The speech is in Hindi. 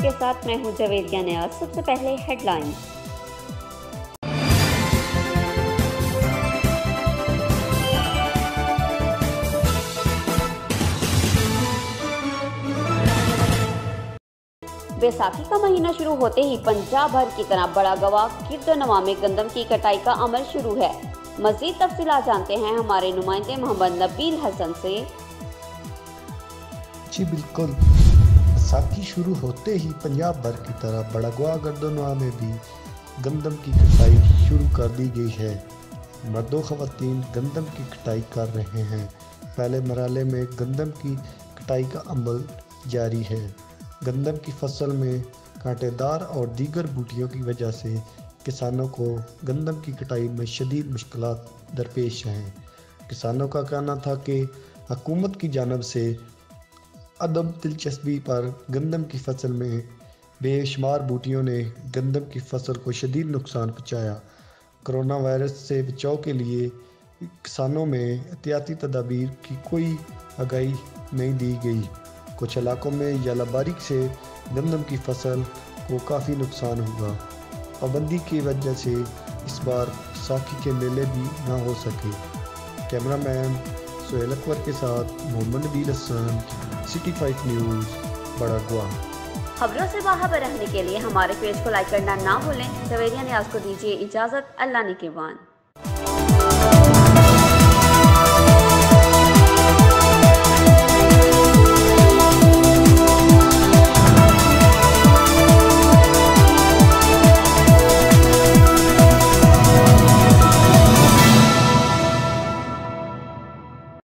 आपके साथ मैं हूं जवेरिया नियाज। सबसे पहले हेडलाइंस। बैसाखी का महीना शुरू होते ही पंजाब भर की तरह बड़ा गवा गिरदोनवा में गंदम की कटाई का अमल शुरू है। मजीद तफसीलात जानते हैं हमारे नुमाइंदे मोहम्मद नबील हसन से। जी बिल्कुल, बैसाखी शुरू होते ही पंजाब भर की तरह बड़गवा गिरदोनवा में भी गंदम की कटाई शुरू कर दी गई है। मर्दों ख़वातीन गंदम की कटाई कर रहे हैं। पहले मरहले में गंदम की कटाई का अमल जारी है। गंदम की फसल में कांटेदार और दीगर बूटियों की वजह से किसानों को गंदम की कटाई में शदीद मुश्किलात दरपेश हैं। किसानों का कहना था कि हुकूमत की जानिब से अदम दिलचस्पी पर गंदम की फसल में बेशुमार बूटियों ने गंदम की फसल को शदीद नुकसान पहुँचाया। कोरोना वायरस से बचाव के लिए किसानों में एहतियाती तदाबीर की कोई आगाही नहीं दी गई। कुछ इलाकों में यालाबारी से गंदम की फसल को काफ़ी नुकसान हुआ। पाबंदी की वजह से इस बार बैसाखी के मेले भी ना हो सके। कैमरामैन सोहेल अकबर के साथ मोहम्मद नबील हसन, सिटी 5 न्यूज़, बड़गवा। खबरों से बाखबर रहने के लिए हमारे पेज को लाइक करना ना भूलें। जवेरिया नियाज को दीजिए इजाज़त। अल्लाह निगहबान।